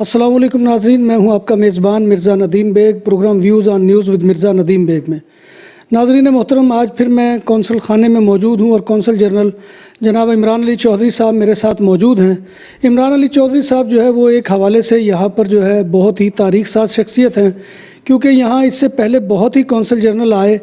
السلام علیکم ناظرین، میں ہوں آپ کا میزبان Mirza Nadeem Baig, programme views on news with Mirza Nadeem Baig میں۔ ناظرین محترم، آج پھر میں کونسل خانے میں موجود ہوں اور کونسل جنرل جناب عمران علی چودھری صاحب میرے ساتھ موجود ہیں۔ عمران علی چودھری صاحب جو ہے وہ ایک حوالے سے یہاں پر جو ہے بہت ہی تاریخ ساز شخصیت ہیں، کیونکہ یہاں اس سے پہلے بہت ہی کونسل جنرل آئے،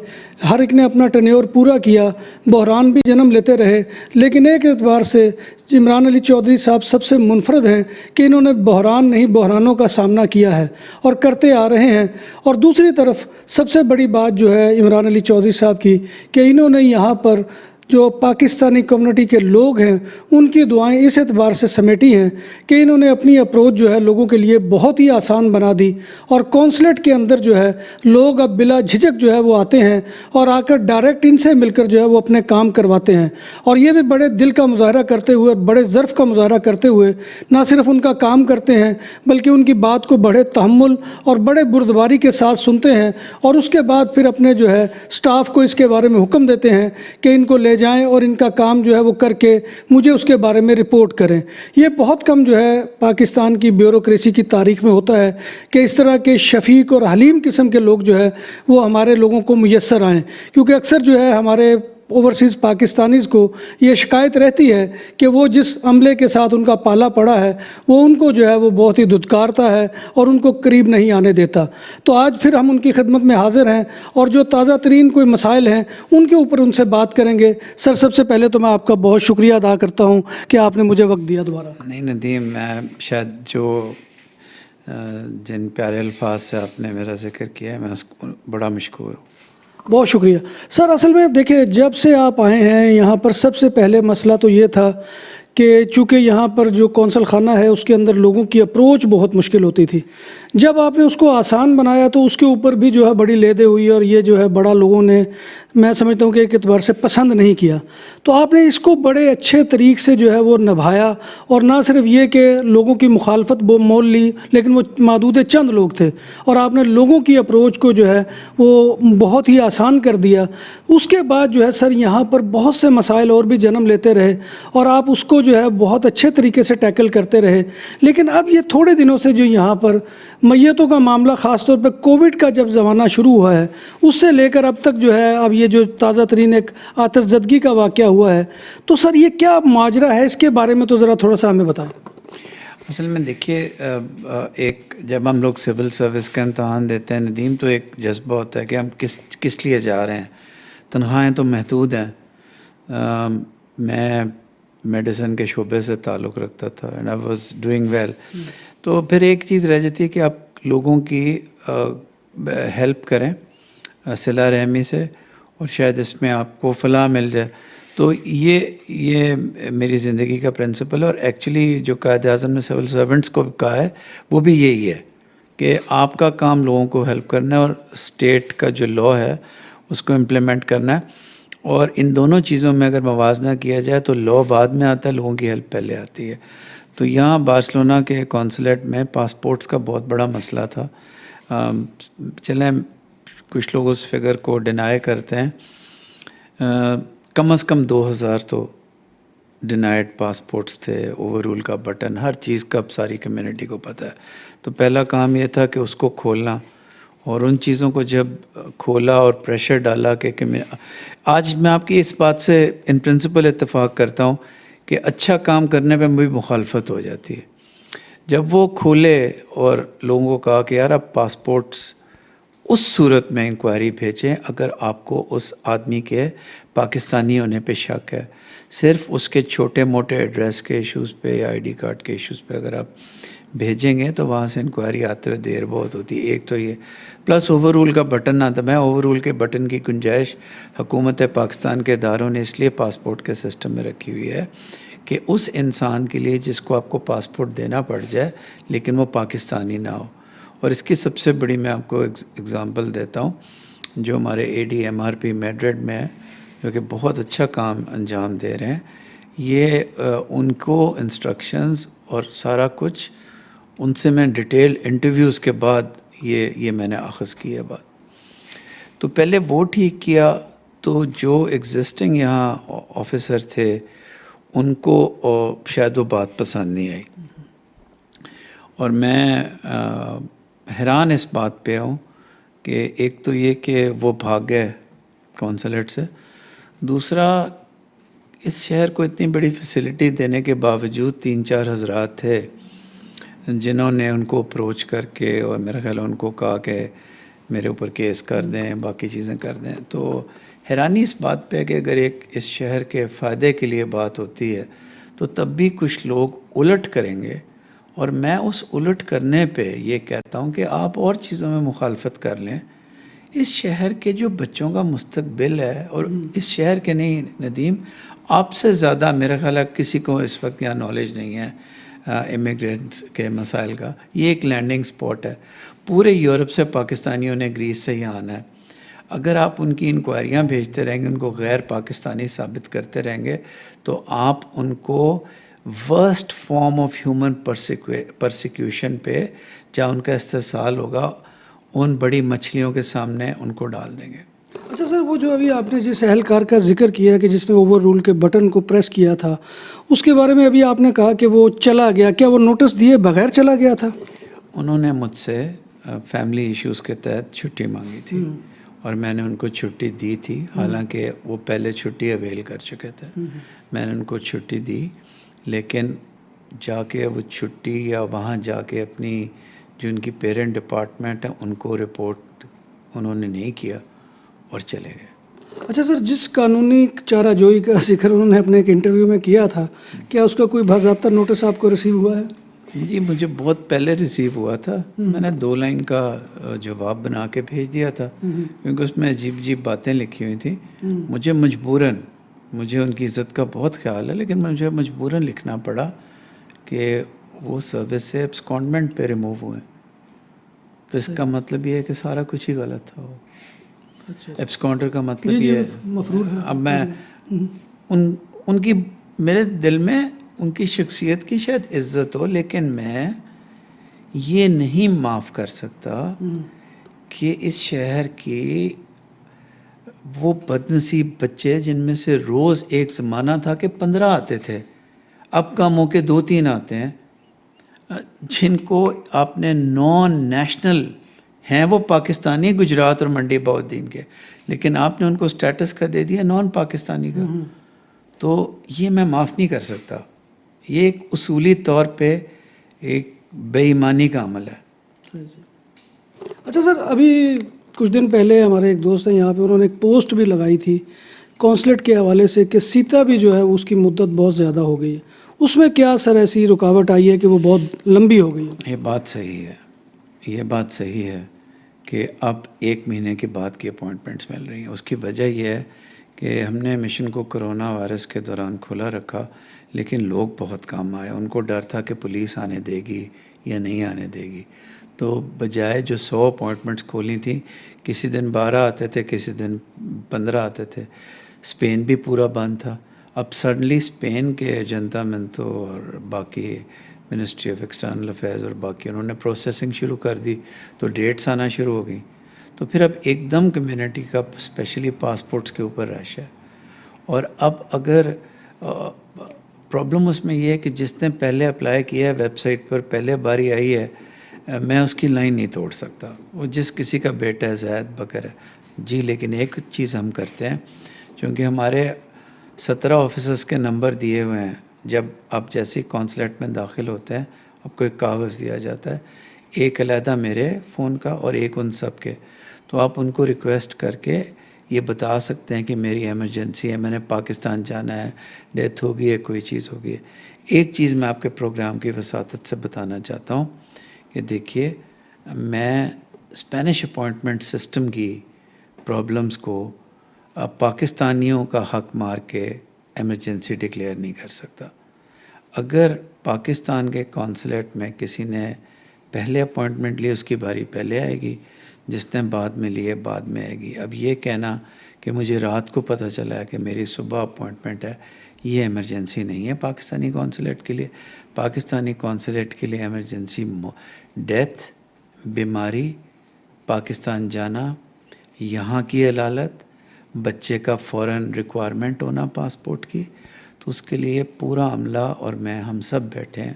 ہر ایک نے اپنا ٹینیور پورا کیا، بحران بھی جنم لیتے رہے، لیکن ایک اعتبار سے عمران علی چودھری صاحب سب سے منفرد ہیں کہ انہوں نے بحران نہیں بحرانوں کا سامنا کیا ہے اور کرتے آ رہے ہیں۔ اور دوسری طرف سب سے بڑی بات جو ہے عمران علی چودھری صاحب کی کہ انہوں نے یہاں پر جو پاکستانی کمیونٹی کے لوگ ہیں ان کی دعائیں اس اعتبار سے سمیٹی ہیں کہ انہوں نے اپنی اپروچ جو ہے لوگوں کے لیے بہت ہی آسان بنا دی، اور کونسلیٹ کے اندر جو ہے لوگ اب بلا جھجک جو ہے وہ آتے ہیں اور آ کر ڈائریکٹ ان سے مل کر جو ہے وہ اپنے کام کرواتے ہیں، اور یہ بھی بڑے دل کا مظاہرہ کرتے ہوئے، بڑے ظرف کا مظاہرہ کرتے ہوئے نہ صرف ان کا کام کرتے ہیں بلکہ ان کی بات کو بڑے تحمل اور بڑے بردباری کے ساتھ سنتے ہیں، اور اس کے بعد پھر اپنے جو ہے سٹاف کو اس کے بارے میں حکم دیتے ہیں کہ ان کو لے جائیں اور ان کا کام جو ہے وہ کر کے مجھے اس کے بارے میں رپورٹ کریں۔ یہ بہت کم جو ہے پاکستان کی بیوروکریسی کی تاریخ میں ہوتا ہے کہ اس طرح کے شفیق اور حلیم قسم کے لوگ جو ہے وہ ہمارے لوگوں کو میسر آئیں، کیونکہ اکثر جو ہے ہمارے اوورسیز پاکستانیز کو یہ شکایت رہتی ہے کہ وہ جس عملے کے ساتھ ان کا پالا پڑا ہے وہ ان کو جو ہے وہ بہت ہی دھتکارتا ہے اور ان کو قریب نہیں آنے دیتا۔ تو آج پھر ہم ان کی خدمت میں حاضر ہیں اور جو تازہ ترین کوئی مسائل ہیں ان کے اوپر ان سے بات کریں گے۔ سر، سب سے پہلے تو میں آپ کا بہت شکریہ ادا کرتا ہوں کہ آپ نے مجھے وقت دیا دوبارہ۔ نہیں ندیم، میں شاید جو جن پیارے الفاظ سے آپ نے میرا ذکر کیا ہے میں اس کو بڑا مشکور ہوں۔ بہت شکریہ سر۔ اصل میں دیکھیں، جب سے آپ آئے ہیں یہاں پر سب سے پہلے مسئلہ تو یہ تھا کہ چونکہ یہاں پر جو کونسل خانہ ہے اس کے اندر لوگوں کی اپروچ بہت مشکل ہوتی تھی۔ جب آپ نے اس کو آسان بنایا تو اس کے اوپر بھی جو ہے بڑی لیدے ہوئی، اور یہ جو ہے بڑا لوگوں نے، میں سمجھتا ہوں کہ ایک اعتبار سے پسند نہیں کیا۔ تو آپ نے اس کو بڑے اچھے طریقے سے جو ہے وہ نبھایا، اور نہ صرف یہ کہ لوگوں کی مخالفت مول لی، لیکن وہ محدود چند لوگ تھے، اور آپ نے لوگوں کی اپروچ کو جو ہے وہ بہت ہی آسان کر دیا۔ اس کے بعد جو ہے سر یہاں پر بہت سے مسائل اور بھی جنم لیتے رہے، اور آپ اس کو جو ہے بہت اچھے طریقے سے ٹیکل کرتے رہے۔ لیکن اب یہ تھوڑے دنوں سے جو یہاں پر میتوں کا معاملہ، خاص طور پہ کووڈ کا جب زمانہ شروع ہوا ہے اس سے لے کر اب تک جو ہے اب یہ جو تازہ ترین ایک آتش زدگی کا واقعہ ہوا ہے، تو سر یہ کیا ماجرا ہے، اس کے بارے میں تو ذرا تھوڑا سا ہمیں بتائیں۔ اصل میں دیکھیے، ایک جب ہم لوگ سول سروس کا امتحان دیتے ہیں ندیم، تو ایک جذبہ ہوتا ہے کہ ہم کس لیے جا رہے ہیں۔ تنخواہیں تو محدود ہیں۔ میں میڈیسن کے شعبے سے تعلق رکھتا تھا and I was doing well. تو پھر ایک چیز رہ جاتی ہے کہ آپ لوگوں کی ہیلپ کریں صلہ رحمی سے، اور شاید اس میں آپ کو فلاح مل جائے۔ تو یہ میری زندگی کا پرنسپل ہے، اور ایکچولی جو قائد اعظم نے سول سرونٹس کو کہا ہے وہ بھی یہی ہے کہ آپ کا کام لوگوں کو ہیلپ کرنا ہے، اور اسٹیٹ کا جو لا ہے اس کو امپلیمنٹ کرنا ہے۔ اور ان دونوں چیزوں میں اگر موازنہ کیا جائے تو لا بعد میں آتا ہے، لوگوں کی ہیلپ پہلے آتی ہے۔ تو یہاں بارسلونا کے کونسلیٹ میں پاسپورٹس کا بہت بڑا مسئلہ تھا۔ چلیں کچھ لوگ اس فگر کو ڈینائی کرتے ہیں، کم از کم 2000 تو ڈینائڈ پاسپورٹس تھے، اوور رول کا بٹن، ہر چیز کا ساری کمیونٹی کو پتہ ہے۔ تو پہلا کام یہ تھا کہ اس کو کھولنا، اور ان چیزوں کو جب کھولا اور پریشر ڈالا کہ آج میں آپ کی اس بات سے ان پرنسپل اتفاق کرتا ہوں کہ اچھا کام کرنے پہ بھی مخالفت ہو جاتی ہے۔ جب وہ کھولے اور لوگوں کو کہا کہ یار آپ پاسپورٹس اس صورت میں انکوائری بھیجیں اگر آپ کو اس آدمی کے پاکستانی ہونے پہ شک ہے، صرف اس کے چھوٹے موٹے ایڈریس کے ایشوز پہ یا آئی ڈی کارڈ کے ایشوز پہ اگر آپ بھیجیں گے تو وہاں سے انکوائری آتے ہوئے دیر بہت ہوتی ہے۔ ایک تو یہ پلس اوور رول کا بٹن آتا، میں اوور رول کے بٹن کی گنجائش حکومت پاکستان کے اداروں نے اس لیے پاسپورٹ کے سسٹم میں رکھی ہوئی ہے کہ اس انسان کے لیے جس کو آپ کو پاسپورٹ دینا پڑ جائے لیکن وہ پاکستانی نہ ہو۔ اور اس کی سب سے بڑی میں آپ کو اگزامپل دیتا ہوں، جو ہمارے A D M R P Madrid میں ہے، جو کہ بہت اچھا کام انجام دے رہے ہیں، یہ ان کو انسٹرکشنز اور سارا کچھ ان سے میں ڈیٹیل انٹرویوز کے بعد یہ میں نے اخذ کی ہے بات۔ تو پہلے وہ ٹھیک کیا، تو جو ایگزسٹنگ یہاں آفیسر تھے ان کو شاید وہ بات پسند نہیں آئی، اور میں حیران اس بات پہ ہوں کہ ایک تو یہ کہ وہ بھاگ گئے کونسلیٹ سے، دوسرا اس شہر کو اتنی بڑی فیسلٹی دینے کے باوجود 3-4 حضرات تھے جنہوں نے ان کو اپروچ کر کے اور میرا خیال ہے ان کو کہا کہ میرے اوپر کیس کر دیں، باقی چیزیں کر دیں. تو حیرانی اس بات پہ کہ اگر ایک اس شہر کے فائدے کے لیے بات ہوتی ہے تو تب بھی کچھ لوگ الٹ کریں گے. اور میں اس الٹ کرنے پہ یہ کہتا ہوں کہ آپ اور چیزوں میں مخالفت کر لیں. اس شہر کے جو بچوں کا مستقبل ہے، اور اس شہر کے نہیں ندیم، آپ سے زیادہ میرا خیال ہے کسی کو اس وقت یہاں نالج نہیں ہے امیگرینٹس کے مسائل کا. یہ ایک لینڈنگ سپاٹ ہے. پورے یورپ سے پاکستانیوں نے گریس سے یہاں آنا ہے. اگر آپ ان کی انکوائریاں بھیجتے رہیں گے، ان کو غیر پاکستانی ثابت کرتے رہیں گے، تو آپ ان کو worst form of human persecution پہ جہاں ان کا استحصال ہوگا، ان بڑی مچھلیوں کے سامنے ان کو ڈال دیں گے. اچھا سر، وہ جو ابھی آپ نے جس اہلکار کا ذکر کیا کہ جس نے اوور رول کے بٹن کو پریس کیا تھا، اس کے بارے میں ابھی آپ نے کہا کہ وہ چلا گیا، کیا وہ نوٹس دیے بغیر چلا گیا تھا؟ انہوں نے مجھ سے فیملی ایشوز کے تحت چھٹی مانگی تھی اور میں نے ان کو چھٹی دی تھی، حالانکہ وہ پہلے چھٹی اویل کر چکے تھے. میں نے ان کو چھٹی دی، لیکن جا کے وہ چھٹی یا وہاں جا کے اپنی جو ان کی پیرنٹ ڈپارٹمنٹ ہے ان کو رپورٹ انہوں نے نہیں کیا اور چلے گئے. اچھا سر، جس قانونی چارہ جوئی کا ذکر انہوں نے اپنے ایک انٹرویو میں کیا تھا، کیا اس کا کوئی باضابطہ نوٹس آپ کو ریسیو ہوا ہے؟ جی مجھے بہت پہلے ریسیو ہوا تھا. میں نے 2 لائن کا جواب بنا کے بھیج دیا تھا، کیونکہ اس میں عجیب عجیب باتیں لکھی ہوئی تھیں. مجھے مجبوراً، مجھے ان کی عزت کا بہت خیال ہے، لیکن مجھے مجبوراً لکھنا پڑا کہ وہ سروس سے ایبسکانڈمنٹ پہ ریموو ہوئے. تو اس کا مطلب یہ ہے کہ سارا کچھ ہی غلط تھا. وہ ایبسکانڈر کا مطلب یہ ہے. مفرور ہے. اب میں ان کی، میرے دل میں ان کی شخصیت کی شاید عزت ہو، لیکن میں یہ نہیں معاف کر سکتا کہ اس شہر کی وہ بد نصیب بچے جن میں سے روز ایک زمانہ تھا کہ 15 آتے تھے، اب کم ہو کے 2-3 آتے ہیں، جن کو آپ نے نان نیشنل ہیں، وہ پاکستانی گجرات اور منڈی بہودین کے، لیکن آپ نے ان کو سٹیٹس کا دے دیا نان پاکستانی کا. تو یہ میں معاف نہیں کر سکتا. یہ ایک اصولی طور پہ ایک بے ایمانی کا عمل ہے. اچھا سر، ابھی کچھ دن پہلے ہمارے ایک دوست ہیں یہاں پہ، انہوں نے ایک پوسٹ بھی لگائی تھی کونسلیٹ کے حوالے سے کہ سیتا بھی جو ہے اس کی مدت بہت زیادہ ہو گئی ہے. اس میں کیا سر ایسی رکاوٹ آئی ہے کہ وہ بہت لمبی ہو گئی ہے؟ یہ بات صحیح ہے، یہ بات صحیح ہے کہ اب 1 مہینے کے بعد کی اپوائنٹمنٹس مل رہی ہیں. اس کی وجہ یہ ہے کہ ہم نے مشن کو کرونا وائرس کے دوران کھلا رکھا، لیکن لوگ بہت کم آئے. ان کو ڈر تھا کہ پولیس آنے دے گی یا نہیں آنے دے گی. تو بجائے جو 100 اپوائنٹمنٹس کھولی تھیں، کسی دن 12 آتے تھے، کسی دن 15 آتے تھے. اسپین بھی پورا بند تھا. اب سڈنلی اسپین کے جنتا منتو اور باقی منسٹری آف ایکسٹرنل افیئرز اور باقی انہوں نے پروسیسنگ شروع کر دی، تو ڈیٹس آنا شروع ہو گئیں. تو پھر اب ایک دم کمیونٹی کا اسپیشلی پاسپورٹس کے اوپر رش ہے. اور اب اگر پرابلم اس میں یہ ہے کہ جس نے پہلے اپلائی کیا ہے ویب سائٹ پر، پہلے باری آئی ہے، میں اس کی لائن نہیں توڑ سکتا. وہ جس کسی کا بیٹا ہے، زید بکر ہے. جی لیکن ایک چیز ہم کرتے ہیں، چونکہ ہمارے 17 آفیسرز کے نمبر دیے ہوئے ہیں. جب آپ جیسے کونسلیٹ میں داخل ہوتے ہیں، آپ کو ایک کاغذ دیا جاتا ہے، ایک علیحدہ میرے فون کا اور ایک ان سب کے. تو آپ ان کو ریکویسٹ کر کے یہ بتا سکتے ہیں کہ میری ایمرجنسی ہے، میں نے پاکستان جانا ہے، ڈیتھ ہوگی ہے، کوئی چیز ہوگی ہے. ایک چیز میں آپ کے پروگرام کی وساطت سے بتانا چاہتا ہوں کہ دیکھیے، میں اسپینش اپوائنٹمنٹ سسٹم کی پرابلمز کو پاکستانیوں کا حق مار کے ایمرجنسی ڈکلیئر نہیں کر سکتا. اگر پاکستان کے کونسلیٹ میں کسی نے پہلے اپوائنٹمنٹ لی، اس کی باری پہلے آئے گی، جس نے بعد میں لیے بعد میں آئے گی. اب یہ کہنا کہ مجھے رات کو پتہ چلا ہے کہ میری صبح اپوائنٹمنٹ ہے، یہ ایمرجنسی نہیں ہے پاکستانی کونسلیٹ کے لیے. پاکستانی کونسلیٹ کے لیے ایمرجنسی ڈیتھ، بیماری، پاکستان جانا، یہاں کی علالت، بچے کا فوراً ریکوائرمنٹ ہونا پاسپورٹ کی. تو اس کے لیے پورا عملہ اور میں، ہم سب بیٹھے ہیں.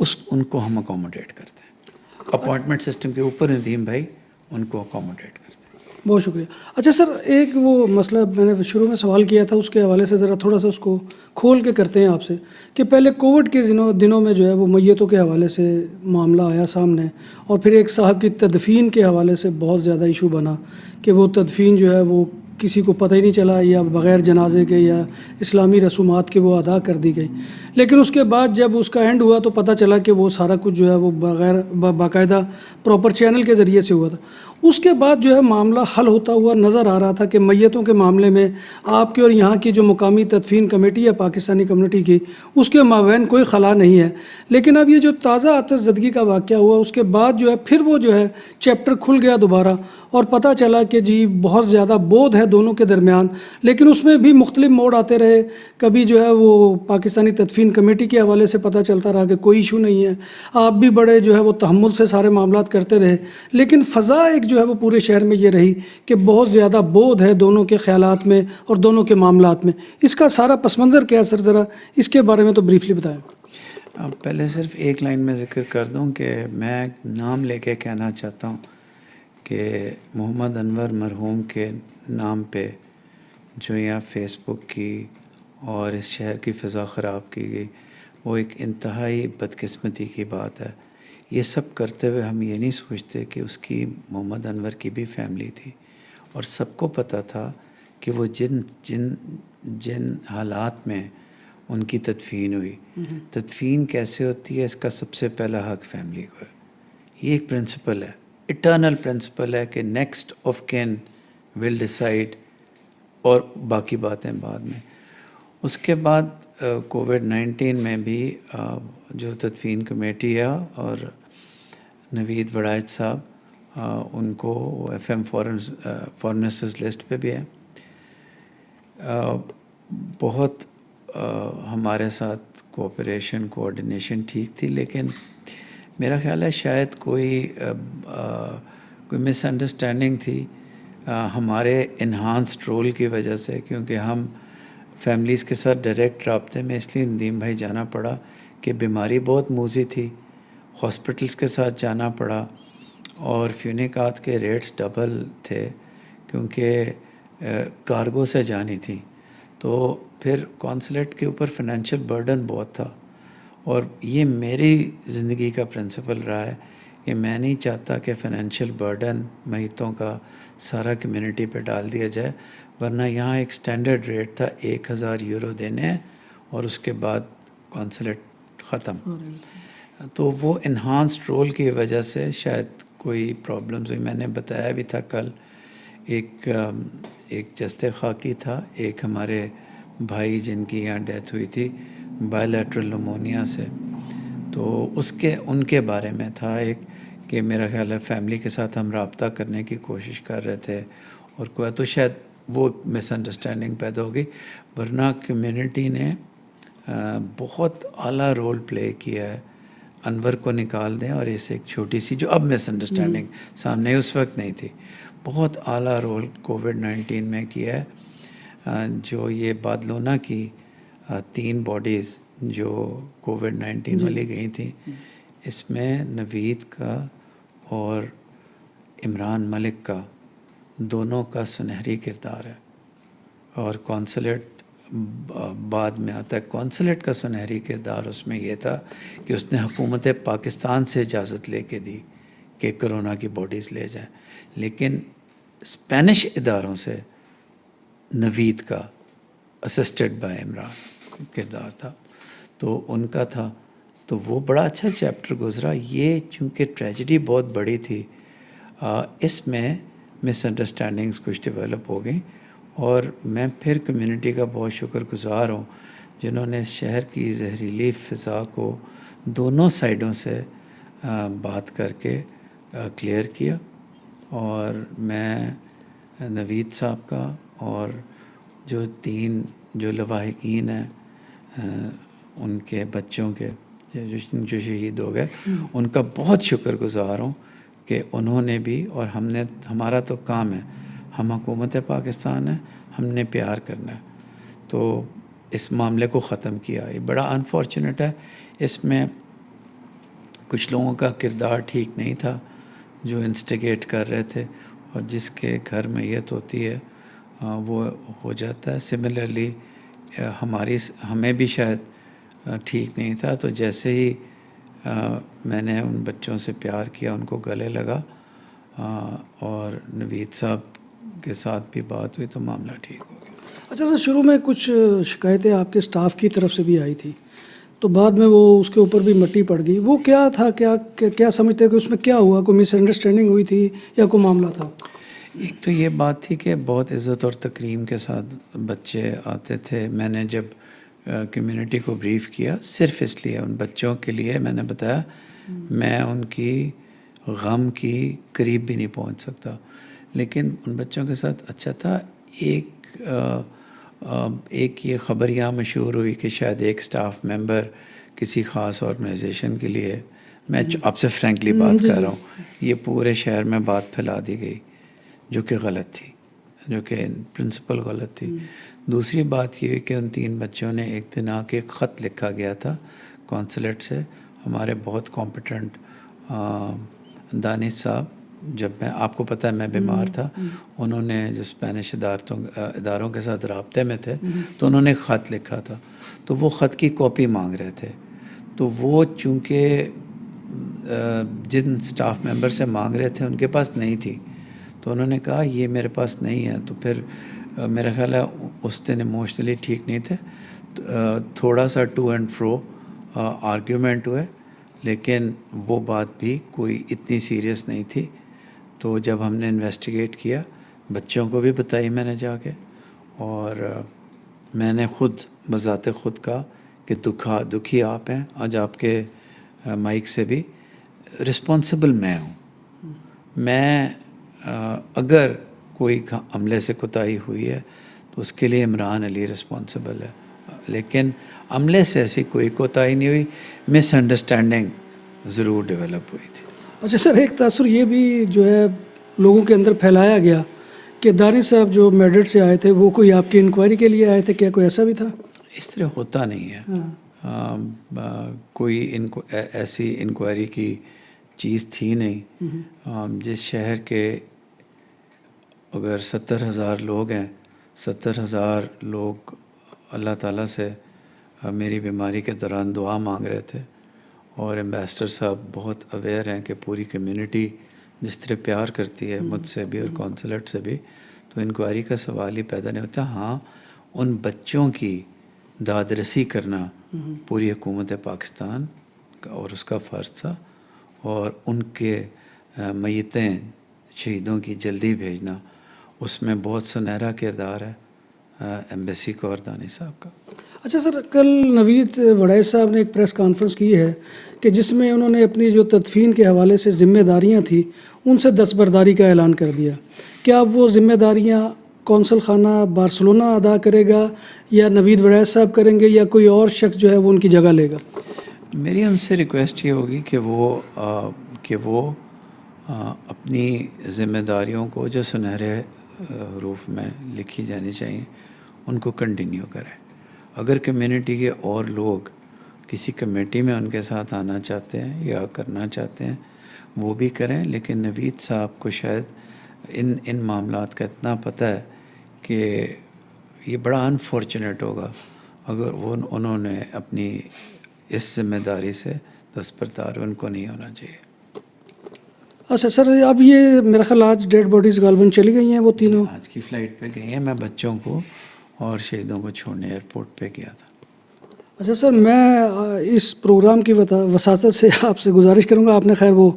ان کو ہم اکوموڈیٹ کرتے ہیں. اپوائنٹمنٹ سسٹم کے اوپر ندیم بھائی ان کو اکوموڈیٹ کرتے ہیں. بہت شکریہ. اچھا سر، ایک وہ مسئلہ میں نے شروع میں سوال کیا تھا، اس کے حوالے سے ذرا تھوڑا سا اس کو کھول کے کرتے ہیں آپ سے، کہ پہلے کووڈ کے دنوں میں جو ہے وہ میتوں کے حوالے سے معاملہ آیا سامنے، اور پھر ایک صاحب کی تدفین کے حوالے سے بہت زیادہ ایشو بنا کہ وہ تدفین جو ہے وہ کسی کو پتہ ہی نہیں چلا، یا بغیر جنازے کے یا اسلامی رسومات کے وہ ادا کر دی گئی. لیکن اس کے بعد جب اس کا اینڈ ہوا تو پتہ چلا کہ وہ سارا کچھ جو ہے وہ باقاعدہ پراپر چینل کے ذریعے سے ہوا تھا. اس کے بعد جو ہے معاملہ حل ہوتا ہوا نظر آ رہا تھا کہ میتوں کے معاملے میں آپ کی اور یہاں کی جو مقامی تدفین کمیٹی ہے پاکستانی کمیونٹی کی، اس کے مابین کوئی خلا نہیں ہے. لیکن اب یہ جو تازہ آتش زدگی کا واقعہ ہوا، اس کے بعد جو ہے پھر وہ جو ہے چیپٹر کھل گیا دوبارہ، اور پتہ چلا کہ جی بہت زیادہ بودھ ہے دونوں کے درمیان. لیکن اس میں بھی مختلف موڑ آتے رہے. کبھی جو ہے وہ پاکستانی تدفین کمیٹی کے حوالے سے پتہ چلتا رہا کہ کوئی ایشو نہیں ہے، آپ بھی بڑے جو ہے وہ تحمل سے سارے معاملات کرتے رہے. لیکن فضا ایک جو ہے وہ پورے شہر میں یہ رہی کہ بہت زیادہ بودھ ہے دونوں کے خیالات میں اور دونوں کے معاملات میں. اس کا سارا پس منظر کیا ہے سر؟ ذرا اس کے بارے میں تو بریفلی بتائیں. پہلے صرف ایک لائن میں ذکر کر دوں کہ میں نام لے کے کہنا چاہتا ہوں کہ محمد انور مرحوم کے نام پہ جو یہاں فیس بک کی اور اس شہر کی فضا خراب کی گئی، وہ ایک انتہائی بدقسمتی کی بات ہے. یہ سب کرتے ہوئے ہم یہ نہیں سوچتے کہ اس کی محمد انور کی بھی فیملی تھی، اور سب کو پتہ تھا کہ وہ جن حالات میں ان کی تدفین ہوئی. تدفین کیسے ہوتی ہے، اس کا سب سے پہلا حق فیملی کو ہے. یہ ایک پرنسپل ہے، اٹرنل پرنسپل ہے کہ next of can will decide, اور باقی باتیں بعد میں. اس کے بعد کووڈ-19 میں بھی جو تدفین کمیٹی ہے اور نوید وڑائچ صاحب، ان کو F M foreign ministers list پہ بھی ہے. بہت ہمارے ساتھ کوآپریشن کوآرڈینیشن ٹھیک تھی، لیکن میرا خیال ہے شاید کوئی مس انڈرسٹینڈنگ تھی ہمارے انہانسڈ رول کی وجہ سے، کیونکہ ہم فیملیز کے ساتھ ڈائریکٹ رابطے میں اس لیے ندیم بھائی جانا پڑا کہ بیماری بہت موذی تھی. ہاسپٹلس کے ساتھ جانا پڑا، اور فیونیکات کے ریٹس ڈبل تھے کیونکہ کارگو سے جانی تھی. تو پھر کونسلیٹ کے اوپر فنینشیل برڈن بہت تھا. اور یہ میری زندگی کا پرنسپل رہا ہے کہ میں نہیں چاہتا کہ فنینشیل برڈن میتوں کا سارا کمیونٹی پہ ڈال دیا جائے، ورنہ یہاں ایک سٹینڈرڈ ریٹ تھا 1000 یورو دینے ہیں، اور اس کے بعد کونسلیٹ ختم. تو وہ انہانسڈ رول کی وجہ سے شاید کوئی پرابلمز ہوئی. میں نے بتایا بھی تھا کل، ایک جستے خاکی تھا، ایک ہمارے بھائی جن کی یہاں ڈیتھ ہوئی تھی بائیلیٹرل نمونیا سے. تو ان کے بارے میں تھا ایک کہ میرا خیال ہے فیملی کے ساتھ ہم رابطہ کرنے کی کوشش کر رہے تھے، اور کوئی تو شاید وہ مس انڈرسٹینڈنگ پیدا ہوگی، ورنہ کمیونٹی نے بہت اعلیٰ رول پلے کیا ہے. انور کو نکال دیں اور اس ایک چھوٹی سی جو اب مس انڈرسٹینڈنگ سامنے اس وقت نہیں تھی، بہت اعلیٰ رول کووڈ-19 میں کیا ہے. جو یہ بارسلونا کی 3 باڈیز جو کووڈ-19 والی گئی تھیں، اس میں نوید کا اور عمران ملک کا دونوں کا سنہری کردار ہے. اور کونسلیٹ بعد میں آتا ہے. کونسلیٹ کا سنہری کردار اس میں یہ تھا کہ اس نے حکومت پاکستان سے اجازت لے کے دی کہ کرونا کی باڈیز لے جائیں، لیکن اسپینش اداروں سے نوید کا اسسٹڈ بائی عمران کردار تھا، تو ان کا تھا. تو وہ بڑا اچھا چیپٹر گزرا. یہ چونکہ ٹریجڈی بہت بڑی تھی، اس میں مس انڈرسٹینڈنگز کچھ ڈیولپ ہو گئیں، اور میں پھر کمیونٹی کا بہت شکر گزار ہوں جنہوں نے شہر کی زہریلی فضا کو دونوں سائڈوں سے بات کر کے کلیئر کیا. اور میں نوید صاحب کا اور جو 3 جو لواحقین ہیں ان کے بچوں کے جو شہید ہو گئے، ان کا بہت شکر گزار ہوں کہ انہوں نے بھی، اور ہمارا تو کام ہے، ہم حکومت پاکستان ہے، ہم نے پیار کرنا ہے، تو اس معاملے کو ختم کیا. یہ بڑا انفارچونیٹ ہے. اس میں کچھ لوگوں کا کردار ٹھیک نہیں تھا جو انسٹیگیٹ کر رہے تھے، اور جس کے گھر میت ہوتی ہے وہ ہو جاتا ہے. سملرلی ہمیں بھی شاید ٹھیک نہیں تھا. تو جیسے ہی میں نے ان بچوں سے پیار کیا، ان کو گلے لگا اور نوید صاحب کے ساتھ بھی بات ہوئی تو معاملہ ٹھیک ہو گیا. اچھا سر، شروع میں کچھ شکایتیں آپ کے سٹاف کی طرف سے بھی آئی تھی، تو بعد میں وہ اس کے اوپر بھی مٹی پڑ گئی. وہ کیا تھا، کیا سمجھتے ہیں کہ اس میں کیا ہوا؟ کوئی مس انڈرسٹینڈنگ ہوئی تھی یا کوئی معاملہ تھا؟ ایک تو یہ بات تھی کہ بہت عزت اور تکریم کے ساتھ بچے آتے تھے. میں نے جب کمیونٹی کو بریف کیا، صرف اس لیے ان بچوں کے لیے میں نے بتایا میں ان کی غم کی قریب بھی نہیں پہنچ سکتا، لیکن ان بچوں کے ساتھ اچھا تھا. ایک یہ خبر یہاں مشہور ہوئی کہ شاید ایک سٹاف ممبر کسی خاص آرگنائزیشن کے لیے، میں آپ سے فرینکلی بات کر رہا ہوں، یہ پورے شہر میں بات پھیلا دی گئی جو کہ غلط تھی، جو کہ پرنسپل غلط تھی. دوسری بات یہ کہ ان 3 بچوں نے ایک دن آ کے ایک خط لکھا گیا تھا کونسلیٹ سے. ہمارے بہت کمپیٹنٹ دانش صاحب، جب میں، آپ کو پتہ ہے میں بیمار تھا، انہوں نے جو اسپینش اداروں کے ساتھ رابطے میں تھے، تو انہوں نے ایک خط لکھا تھا. تو وہ خط کی کاپی مانگ رہے تھے. تو وہ چونکہ جن سٹاف ممبر سے مانگ رہے تھے ان کے پاس نہیں تھی، تو انہوں نے کہا یہ میرے پاس نہیں ہے. تو پھر میرا خیال ہے اس دن ایموشنلی ٹھیک نہیں تھے، تھوڑا سا ٹو اینڈ فرو آرگیومنٹ ہوئے، لیکن وہ بات بھی کوئی اتنی سیریس نہیں تھی. تو جب ہم نے انویسٹیگیٹ کیا، بچوں کو بھی بتائی میں نے جا کے، اور میں نے خود بذات خود کہا کہ دکھی آپ ہیں. آج آپ کے مائک سے بھی رسپانسبل میں ہوں. میں اگر کوئی عملے سے کوتاہی ہوئی ہے تو اس کے لیے عمران علی رسپانسبل ہے، لیکن عملے سے ایسی کوئی کوتاہی نہیں ہوئی. مس انڈرسٹینڈنگ ضرور ڈیولپ ہوئی تھی. اچھا سر، ایک تاثر یہ بھی جو ہے لوگوں کے اندر پھیلایا گیا کہ دانش صاحب جو میڈرڈ سے آئے تھے وہ کوئی آپ کی انکوائری کے لیے آئے تھے، کیا کوئی ایسا بھی تھا؟ اس طرح ہوتا نہیں ہے. کوئی ایسی انکوائری کی چیز تھی نہیں. جس شہر کے اگر 70,000 لوگ ہیں، 70,000 لوگ اللہ تعالیٰ سے میری بیماری کے دوران دعا مانگ رہے تھے، اور ایمبیسڈر صاحب بہت اویئر ہیں کہ پوری کمیونٹی جس طرح پیار کرتی ہے مجھ سے بھی اور کونسلیٹ سے بھی، تو انکوائری کا سوال ہی پیدا نہیں ہوتا. ہاں، ان بچوں کی داد رسی کرنا پوری حکومت پاکستان کا اور اس کا فرض تھا، اور ان کے میتیں شہیدوں کی جلدی بھیجنا، اس میں بہت سنہرا کردار ہے ایمبیسی کا اور دانش صاحب کا. اچھا سر، کل نوید وڑائچ صاحب نے ایک پریس کانفرنس کی ہے کہ جس میں انہوں نے اپنی جو تدفین کے حوالے سے ذمہ داریاں تھیں ان سے دستبرداری کا اعلان کر دیا. کیا اب وہ ذمہ داریاں کونسل خانہ بارسلونا ادا کرے گا، یا نوید وڑائچ صاحب کریں گے، یا کوئی اور شخص جو ہے وہ ان کی جگہ لے گا؟ میری ان سے ریکویسٹ یہ ہوگی کہ وہ اپنی ذمہ داریوں کو جو سنہرے حروف میں لکھی جانی چاہیے ان کو کنٹینیو کریں. اگر کمیونٹی کے اور لوگ کسی کمیٹی میں ان کے ساتھ آنا چاہتے ہیں یا کرنا چاہتے ہیں وہ بھی کریں، لیکن نوید صاحب کو شاید ان معاملات کا اتنا پتہ ہے کہ یہ بڑا انفارچونیٹ ہوگا اگر انہوں نے اپنی اس ذمہ داری سے دستبردار، ان کو نہیں ہونا چاہیے. اچھا سر، اب یہ میرا خیال آج ڈیڈ باڈیز غالباً چلی گئی ہیں وہ تینوں؟ آج کی فلائٹ پہ گئی ہیں. میں بچوں کو اور شہیدوں کو چھوڑنے ایئرپورٹ پہ گیا تھا. اچھا سر، میں اس پروگرام کی وساطت سے آپ سے گزارش کروں گا، آپ نے خیر وہ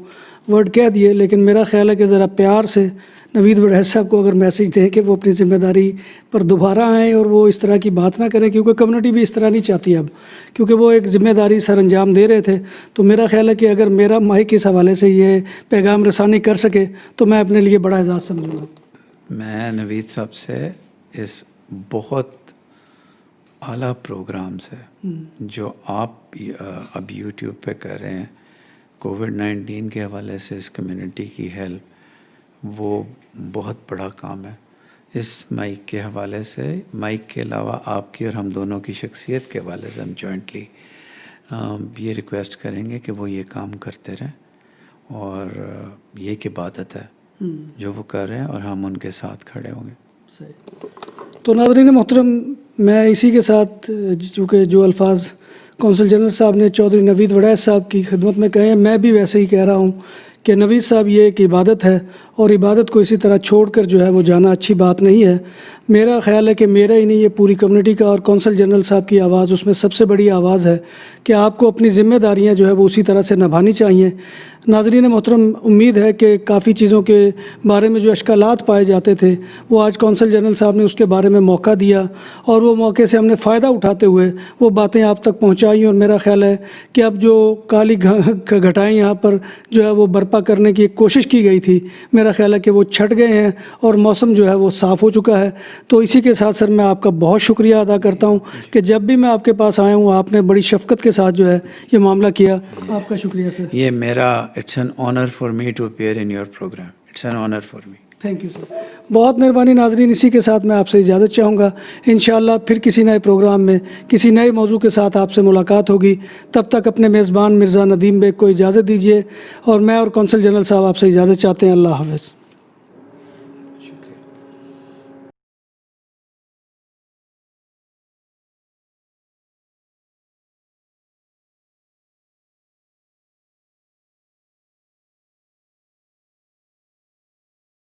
ورڈ کہہ دیے، لیکن میرا خیال ہے کہ ذرا پیار سے نوید وڑائچ صاحب کو اگر میسیج دیں کہ وہ اپنی ذمہ داری پر دوبارہ آئیں اور وہ اس طرح کی بات نہ کریں، کیونکہ کمیونٹی بھی اس طرح نہیں چاہتی اب، کیونکہ وہ ایک ذمہ داری سر انجام دے رہے تھے. تو میرا خیال ہے کہ اگر میرا مائک اس حوالے سے یہ پیغام رسانی کر سکے تو میں اپنے لیے بڑا اعزاز سمجھوں گا. میں نوید صاحب سے اس بہت اعلیٰ پروگرام سے جو آپ اب یوٹیوب پہ کر رہے ہیں کووڈ-19 کے حوالے سے اس کمیونٹی کی ہیلپ، وہ بہت بڑا کام ہے. اس مائک کے حوالے سے، مائک کے علاوہ آپ کی اور ہم دونوں کی شخصیت کے حوالے سے ہم جوائنٹلی یہ ریکویسٹ کریں گے کہ وہ یہ کام کرتے رہیں، اور یہ ایک عبادت ہے جو وہ کر رہے ہیں، اور ہم ان کے ساتھ کھڑے ہوں گے. صحیح. تو ناظرین محترم، میں اسی کے ساتھ چونکہ جو الفاظ کونسل جنرل صاحب نے چودھری نوید وڑیچ صاحب کی خدمت میں کہے ہیں، میں بھی ویسے ہی کہہ رہا ہوں کہ نوید صاحب یہ ایک عبادت ہے، اور عبادت کو اسی طرح چھوڑ کر جو ہے وہ جانا اچھی بات نہیں ہے. میرا خیال ہے کہ میرا ہی نہیں، یہ پوری کمیونٹی کا، اور کونسل جنرل صاحب کی آواز اس میں سب سے بڑی آواز ہے کہ آپ کو اپنی ذمہ داریاں جو ہے وہ اسی طرح سے نبھانی چاہیے. ناظرین محترم، امید ہے کہ کافی چیزوں کے بارے میں جو اشکالات پائے جاتے تھے وہ آج کونسل جنرل صاحب نے اس کے بارے میں موقع دیا، اور وہ موقع سے ہم نے فائدہ اٹھاتے ہوئے وہ باتیں آپ تک پہنچائیں. اور میرا خیال ہے کہ اب جو کالی گھٹائیں یہاں پر جو ہے وہ برپا کرنے کی ایک کوشش کی گئی تھی، میرا خیال ہے کہ وہ چھٹ گئے ہیں اور موسم جو ہے وہ صاف ہو چکا ہے. تو اسی کے ساتھ سر میں آپ کا بہت شکریہ ادا کرتا ہوں کہ جب بھی میں آپ کے پاس آیا ہوں آپ نے بڑی شفقت کے ساتھ جو ہے یہ معاملہ کیا. آپ کا شکریہ سر. یہ میرا it's an honour for me to appear in your programme. It's an honour for me. Thank you sir. بہت مہربانی ناظرین. اسی کے ساتھ میں آپ سے اجازت چاہوں گا. انشاءاللہ پھر کسی نئے پروگرام میں کسی نئے موضوع کے ساتھ آپ سے ملاقات ہوگی. تب تک اپنے میزبان مرزا ندیم بیگ کو اجازت دیجیے، اور میں اور کونسل جنرل صاحب آپ سے اجازت چاہتے ہیں. اللہ حافظ.